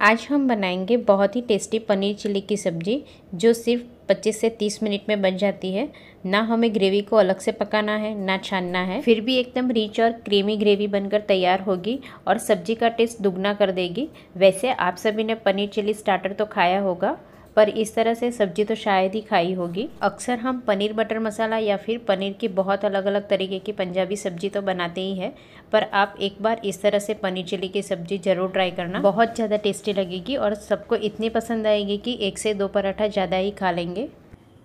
आज हम बनाएंगे बहुत ही टेस्टी पनीर चिली की सब्ज़ी जो सिर्फ 25 से 30 मिनट में बन जाती है। ना हमें ग्रेवी को अलग से पकाना है ना छानना है, फिर भी एकदम रिच और क्रीमी ग्रेवी बनकर तैयार होगी और सब्जी का टेस्ट दुगना कर देगी। वैसे आप सभी ने पनीर चिली स्टार्टर तो खाया होगा, पर इस तरह से सब्जी तो शायद ही खाई होगी। अक्सर हम पनीर बटर मसाला या फिर पनीर की बहुत अलग अलग तरीके की पंजाबी सब्जी तो बनाते ही है, पर आप एक बार इस तरह से पनीर चिली की सब्जी ज़रूर ट्राई करना। बहुत ज़्यादा टेस्टी लगेगी और सबको इतनी पसंद आएगी कि 1 से 2 पराठा ज़्यादा ही खा लेंगे।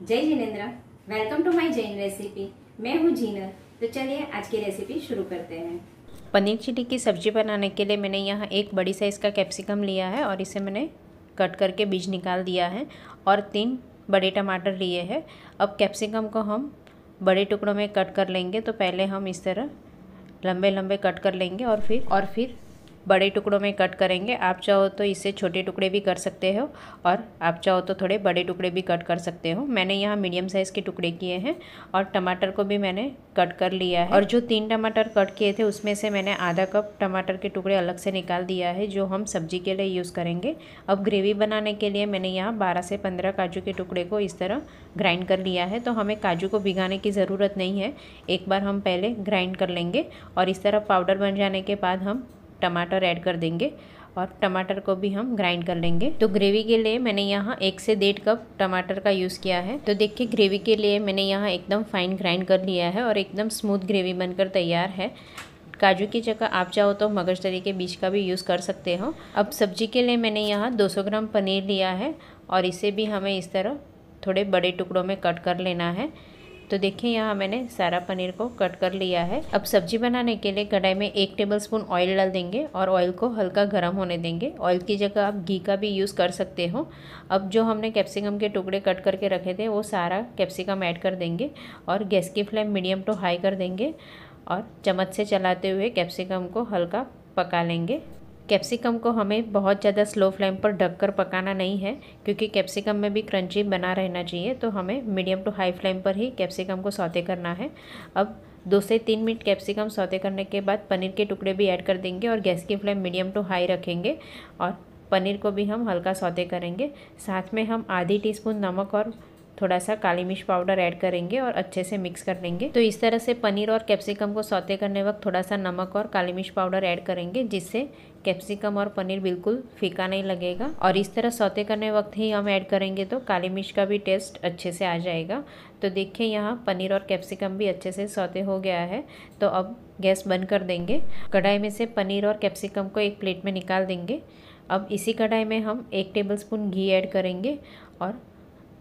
जय जिनेंद्र, welcome to my Jain recipe. मैं हूँ जीनर। तो चलिए आज की रेसिपी शुरू करते हैं। पनीर चिली की सब्जी बनाने के लिए मैंने यहाँ एक बड़ी साइज़ का कैप्सिकम लिया है और इसे मैंने कट करके बीज निकाल दिया है और 3 बड़े टमाटर लिए हैं। अब कैप्सिकम को हम बड़े टुकड़ों में कट कर लेंगे। तो पहले हम इस तरह लंबे लंबे कट कर लेंगे और फिर बड़े टुकड़ों में कट करेंगे। आप चाहो तो इससे छोटे टुकड़े भी कर सकते हो और आप चाहो तो थोड़े बड़े टुकड़े भी कट कर सकते हो। मैंने यहाँ मीडियम साइज़ के टुकड़े किए हैं और टमाटर को भी मैंने कट कर लिया है। और जो 3 टमाटर कट किए थे उसमें से मैंने आधा कप टमाटर के टुकड़े अलग से निकाल दिया है, जो हम सब्जी के लिए यूज़ करेंगे। अब ग्रेवी बनाने के लिए मैंने यहाँ 12 से 15 काजू के टुकड़े को इस तरह ग्राइंड कर लिया है। तो हमें काजू को भिगाने की ज़रूरत नहीं है, एक बार हम पहले ग्राइंड कर लेंगे और इस तरह पाउडर बन जाने के बाद हम टमाटर ऐड कर देंगे और टमाटर को भी हम ग्राइंड कर लेंगे। तो ग्रेवी के लिए मैंने यहाँ 1 से 1.5 कप टमाटर का यूज़ किया है। तो देखिए ग्रेवी के लिए मैंने यहाँ एकदम फाइन ग्राइंड कर लिया है और एकदम स्मूथ ग्रेवी बनकर तैयार है। काजू की जगह आप चाहो तो मगजतरी के बीज का भी यूज़ कर सकते हो। अब सब्जी के लिए मैंने यहाँ 200 ग्राम पनीर लिया है और इसे भी हमें इस तरह थोड़े बड़े टुकड़ों में कट कर लेना है। तो देखिए यहाँ मैंने सारा पनीर को कट कर लिया है। अब सब्जी बनाने के लिए कढ़ाई में 1 टेबलस्पून ऑयल डाल देंगे और ऑयल को हल्का गर्म होने देंगे। ऑयल की जगह आप घी का भी यूज़ कर सकते हो। अब जो हमने कैप्सिकम के टुकड़े कट करके रखे थे वो सारा कैप्सिकम ऐड कर देंगे और गैस की फ्लेम मीडियम टू हाई कर देंगे और चम्मच से चलाते हुए कैप्सिकम को हल्का पका लेंगे। कैप्सिकम को हमें बहुत ज़्यादा स्लो फ्लेम पर ढककर पकाना नहीं है, क्योंकि कैप्सिकम में भी क्रंची बना रहना चाहिए। तो हमें मीडियम टू हाई फ्लेम पर ही कैप्सिकम को सौते करना है। अब 2 से 3 मिनट कैप्सिकम सौते करने के बाद पनीर के टुकड़े भी ऐड कर देंगे और गैस की फ्लेम मीडियम टू हाई रखेंगे और पनीर को भी हम हल्का सौते करेंगे। साथ में हम आधी टीस्पून नमक और थोड़ा सा काली मिर्च पाउडर ऐड करेंगे और अच्छे से मिक्स कर लेंगे। तो इस तरह से पनीर और कैप्सिकम को सौते करने वक्त थोड़ा सा नमक और काली मिर्च पाउडर ऐड करेंगे, जिससे कैप्सिकम और पनीर बिल्कुल फीका नहीं लगेगा। और इस तरह सौते करने वक्त ही हम ऐड करेंगे तो काली मिर्च का भी टेस्ट अच्छे से आ जाएगा। तो देखिए यहाँ पनीर और कैप्सिकम भी अच्छे से सौते हो गया है। तो अब गैस बंद कर देंगे। कढ़ाई में से पनीर और कैप्सिकम को एक प्लेट में निकाल देंगे। अब इसी कढ़ाई में हम 1 टेबलस्पून घी ऐड करेंगे और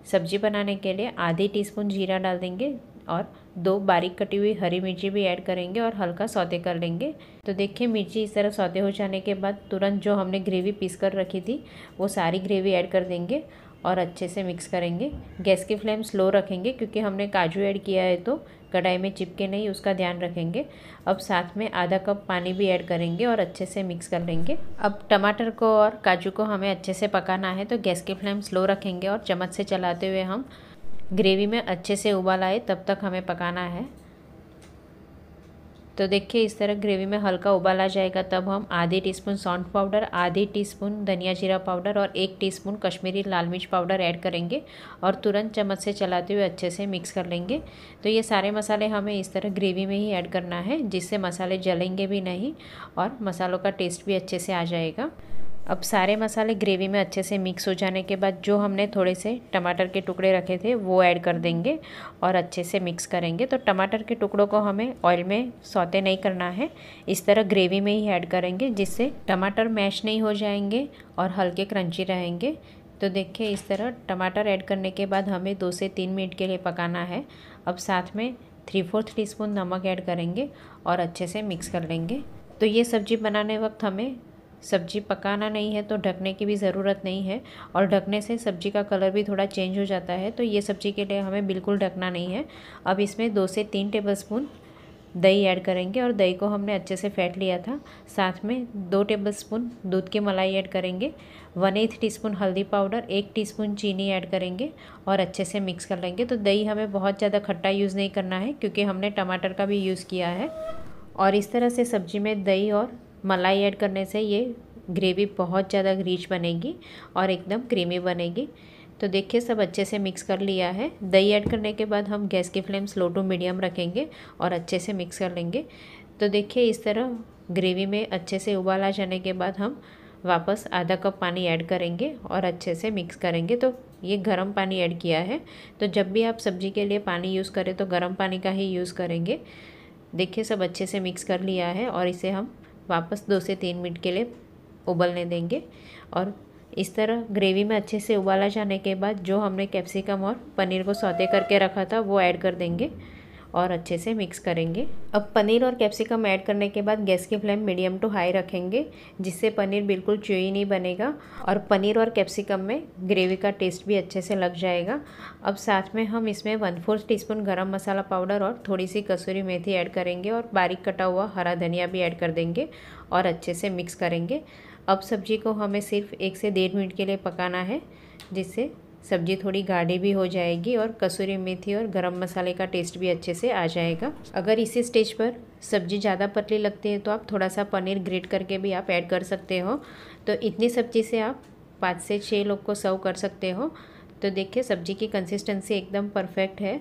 सब्जी बनाने के लिए आधी टीस्पून जीरा डाल देंगे और 2 बारीक कटी हुई हरी मिर्ची भी ऐड करेंगे और हल्का सौते कर लेंगे। तो देखिए मिर्ची इस तरह सौते हो जाने के बाद तुरंत जो हमने ग्रेवी पीस कर रखी थी वो सारी ग्रेवी ऐड कर देंगे और अच्छे से मिक्स करेंगे। गैस की फ्लेम स्लो रखेंगे, क्योंकि हमने काजू ऐड किया है तो कढ़ाई में चिपके नहीं, उसका ध्यान रखेंगे। अब साथ में आधा कप पानी भी ऐड करेंगे और अच्छे से मिक्स कर लेंगे। अब टमाटर को और काजू को हमें अच्छे से पकाना है, तो गैस की फ्लेम स्लो रखेंगे और चम्मच से चलाते हुए हम ग्रेवी में अच्छे से उबाल आए तब तक हमें पकाना है। तो देखिए इस तरह ग्रेवी में हल्का उबाल आ जाएगा तब हम आधी टीस्पून सौंठ पाउडर, आधी टीस्पून धनिया जीरा पाउडर और 1 टीस्पून कश्मीरी लाल मिर्च पाउडर ऐड करेंगे और तुरंत चम्मच से चलाते हुए अच्छे से मिक्स कर लेंगे। तो ये सारे मसाले हमें इस तरह ग्रेवी में ही ऐड करना है, जिससे मसाले जलेंगे भी नहीं और मसालों का टेस्ट भी अच्छे से आ जाएगा। अब सारे मसाले ग्रेवी में अच्छे से मिक्स हो जाने के बाद जो हमने थोड़े से टमाटर के टुकड़े रखे थे वो ऐड कर देंगे और अच्छे से मिक्स करेंगे। तो टमाटर के टुकड़ों को हमें ऑयल में सौते नहीं करना है, इस तरह ग्रेवी में ही ऐड करेंगे, जिससे टमाटर मैश नहीं हो जाएंगे और हल्के क्रंची रहेंगे। तो देखिए इस तरह टमाटर ऐड करने के बाद हमें 2 से 3 मिनट के लिए पकाना है। अब साथ में 3/4 टीस्पून नमक ऐड करेंगे और अच्छे से मिक्स कर लेंगे। तो ये सब्ज़ी बनाने वक्त हमें सब्जी पकाना नहीं है, तो ढकने की भी ज़रूरत नहीं है और ढकने से सब्जी का कलर भी थोड़ा चेंज हो जाता है। तो ये सब्जी के लिए हमें बिल्कुल ढकना नहीं है। अब इसमें 2 से 3 टेबलस्पून दही ऐड करेंगे और दही को हमने अच्छे से फेंट लिया था। साथ में 2 टेबलस्पून दूध की मलाई ऐड करेंगे, 1/8 टीस्पून हल्दी पाउडर, 1 टीस्पून चीनी ऐड करेंगे और अच्छे से मिक्स कर लेंगे। तो दही हमें बहुत ज़्यादा खट्टा यूज़ नहीं करना है, क्योंकि हमने टमाटर का भी यूज़ किया है। और इस तरह से सब्जी में दही और मलाई ऐड करने से ये ग्रेवी बहुत ज़्यादा रिच बनेगी और एकदम क्रीमी बनेगी। तो देखिए सब अच्छे से मिक्स कर लिया है। दही ऐड करने के बाद हम गैस की फ्लेम स्लो टू मीडियम रखेंगे और अच्छे से मिक्स कर लेंगे। तो देखिए इस तरह ग्रेवी में अच्छे से उबाल आ जाने के बाद हम वापस आधा कप पानी ऐड करेंगे और अच्छे से मिक्स करेंगे। तो ये गर्म पानी ऐड किया है, तो जब भी आप सब्ज़ी के लिए पानी यूज़ करें तो गर्म पानी का ही यूज़ करेंगे। देखिए सब अच्छे से मिक्स कर लिया है और इसे हम वापस 2 से 3 मिनट के लिए उबलने देंगे। और इस तरह ग्रेवी में अच्छे से उबाला जाने के बाद जो हमने कैप्सिकम और पनीर को सौते करके रखा था वो ऐड कर देंगे और अच्छे से मिक्स करेंगे। अब पनीर और कैप्सिकम ऐड करने के बाद गैस की फ्लेम मीडियम टू हाई रखेंगे, जिससे पनीर बिल्कुल च्यूई नहीं बनेगा और पनीर और कैप्सिकम में ग्रेवी का टेस्ट भी अच्छे से लग जाएगा। अब साथ में हम इसमें 1/4 टीस्पून गरम मसाला पाउडर और थोड़ी सी कसूरी मेथी ऐड करेंगे और बारीक कटा हुआ हरा धनिया भी ऐड कर देंगे और अच्छे से मिक्स करेंगे। अब सब्जी को हमें सिर्फ 1 से 1.5 मिनट के लिए पकाना है, जिससे सब्जी थोड़ी गाढ़ी भी हो जाएगी और कसूरी मेथी और गरम मसाले का टेस्ट भी अच्छे से आ जाएगा। अगर इसी स्टेज पर सब्जी ज़्यादा पतली लगती है तो आप थोड़ा सा पनीर ग्रेट करके भी आप ऐड कर सकते हो। तो इतनी सब्जी से आप 5 से 6 लोग को सर्व कर सकते हो। तो देखिए सब्जी की कंसिस्टेंसी एकदम परफेक्ट है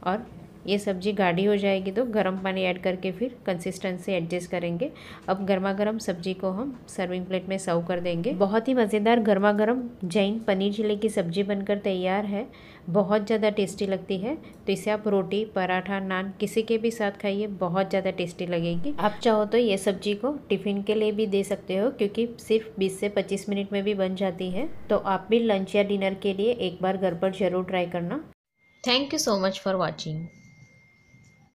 और ये सब्ज़ी गाढ़ी हो जाएगी तो गर्म पानी ऐड करके फिर कंसिस्टेंसी एडजस्ट करेंगे। अब गर्मा गर्म सब्जी को हम सर्विंग प्लेट में सर्व कर देंगे। बहुत ही मज़ेदार गर्मा गर्म जैन पनीर चिली की सब्ज़ी बनकर तैयार है। बहुत ज़्यादा टेस्टी लगती है, तो इसे आप रोटी, पराठा, नान किसी के भी साथ खाइए, बहुत ज़्यादा टेस्टी लगेगी। आप चाहो तो ये सब्जी को टिफ़िन के लिए भी दे सकते हो, क्योंकि सिर्फ 20 से 25 मिनट में भी बन जाती है। तो आप भी लंच या डिनर के लिए एक बार घर पर ज़रूर ट्राई करना। Thank you so much for watching.